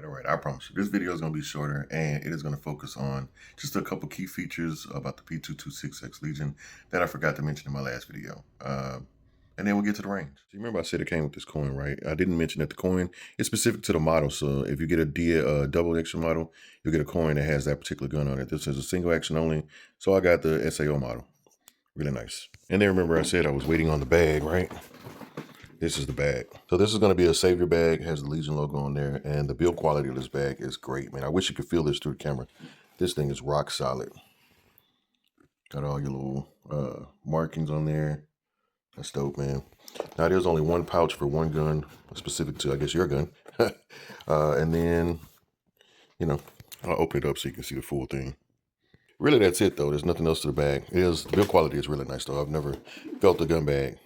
All right. I promise you, this video is going to be shorter and it is going to focus on just a couple key features about the P226X Legion that I forgot to mention in my last video. And then we'll get to the range. So you remember I said it came with this coin, right? I didn't mention that the coin is specific to the model. So if you get a double action model, you'll get a coin that has that particular gun on it. This is a single action only. So I got the SAO model. Really nice. And then remember I said I was waiting on the bag, right? This is the bag. So this is going to be a Savior bag. It has the Legion logo on there. And the build quality of this bag is great, man. I wish you could feel this through the camera. This thing is rock solid. Got all your little markings on there. That's dope, man. Now, there's only one pouch for one gun, specific to, I guess, your gun. And then, you know, I'll open it up so you can see the full thing. Really, that's it, though. There's nothing else to the bag. The build quality is really nice, though. I've never felt a gun bag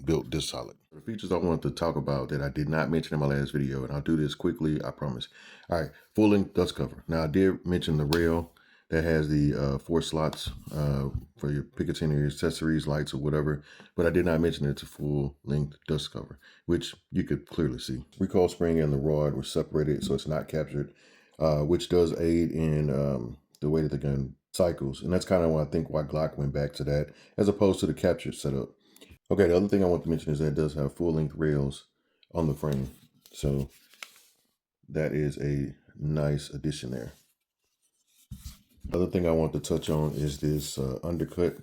built this solid. The features I wanted to talk about that I did not mention in my last video, and I'll do this quickly, I promise. All right, full-length dust cover. Now, I did mention the rail that has the 4 slots for your Picatinny, your accessories, lights, or whatever, but I did not mention it's a full-length dust cover, which you could clearly see. Recoil spring and the rod were separated, so it's not captured, which does aid in the way that the gun cycles, and that's kind of why I think why Glock went back to that, as opposed to the captured setup. Okay, the other thing I want to mention is that it does have full-length rails on the frame. So that is a nice addition there. The other thing I want to touch on is this undercut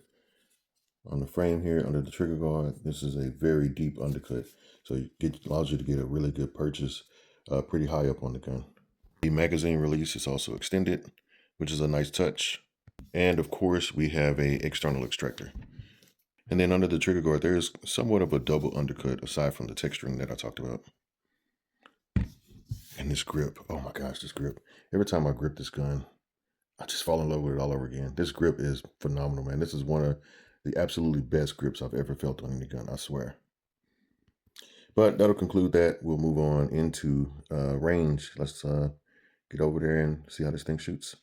on the frame here under the trigger guard. This is a very deep undercut. So it allows you to get a really good purchase pretty high up on the gun. The magazine release is also extended, which is a nice touch. And of course, we have a external extractor. And then under the trigger guard, there is somewhat of a double undercut aside from the texturing that I talked about. And this grip, oh my gosh, this grip. Every time I grip this gun, I just fall in love with it all over again. This grip is phenomenal, man. This is one of the absolutely best grips I've ever felt on any gun, I swear. But that'll conclude that. We'll move on into range. Let's get over there and see how this thing shoots.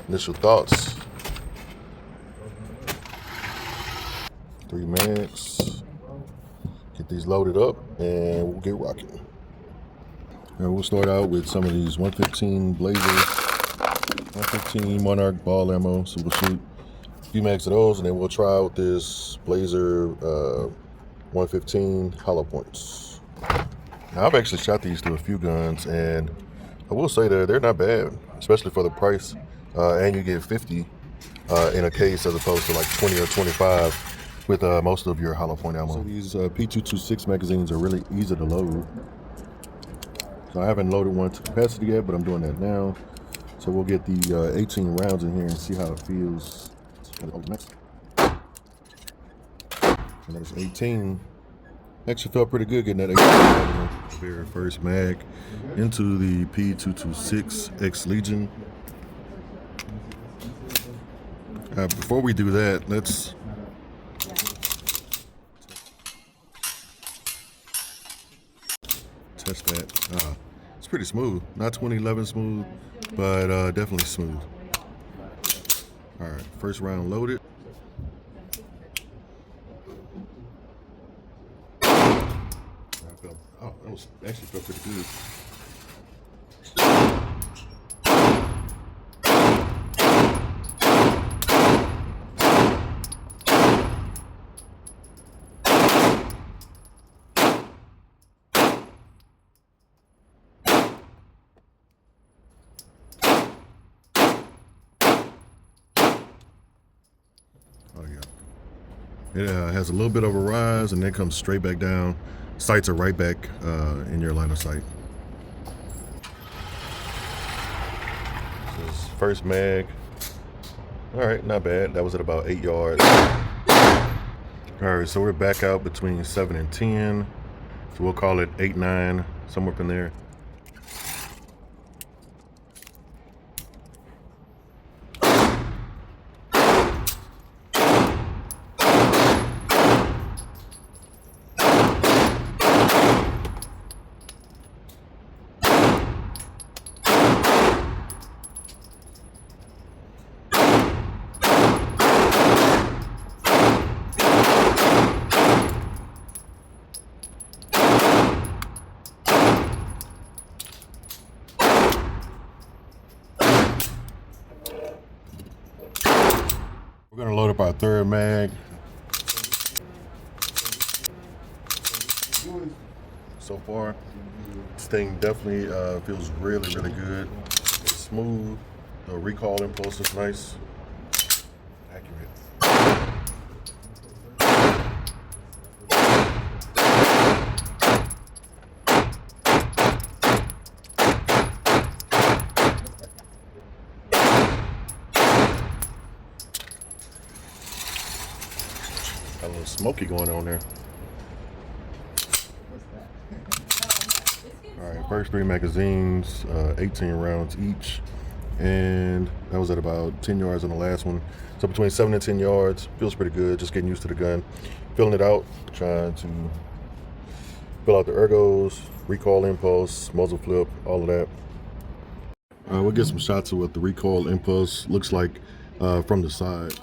Initial thoughts. 3 mags. Get these loaded up and we'll get rocking. And we'll start out with some of these 115 Blazers, 115 Monarch ball ammo. So we'll shoot a few mags of those, and then we'll try out this Blazer 115 hollow points. Now, I've actually shot these to a few guns, and I will say that they're not bad, especially for the price. And you get 50 in a case as opposed to like 20 or 25 with most of your hollow point ammo. So these P226 magazines are really easy to load. So I haven't loaded one to capacity yet, but I'm doing that now. So we'll get the 18 rounds in here and see how it feels. And that's 18. Actually felt pretty good getting that 18. Very first mag into the P226X Legion. Before we do that, let's test that. It's pretty smooth. Not 2011 smooth, but definitely smooth. All right, first round loaded. Oh, that actually felt pretty good. Oh yeah. It has a little bit of a rise and then comes straight back down. Sights are right back in your line of sight. This is first mag. All right, not bad. That was at about 8 yards. All right, so we're back out between 7 and 10. So we'll call it 8, 9, somewhere up in there. up our third mag. So far, this thing definitely feels really, really good. It's smooth. The recoil impulse is nice. Accurate. Got a little smoky going on there. All right, first 3 magazines, 18 rounds each, and that was at about 10 yards on the last one. So between 7 and 10 yards, feels pretty good. Just getting used to the gun, filling it out, trying to fill out the ergos, recoil impulse, muzzle flip, all of that. We'll get some shots of what the recoil impulse looks like from the side.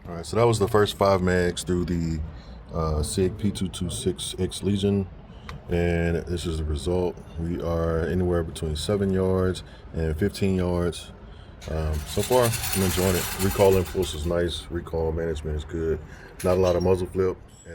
All right, so that was the first 5 mags through the Sig P226X Legion, and this is the result. We are anywhere between 7 yards and 15 yards. So far, I'm enjoying it. Recoil impulse is nice. Recoil management is good. Not a lot of muzzle flip. Yeah.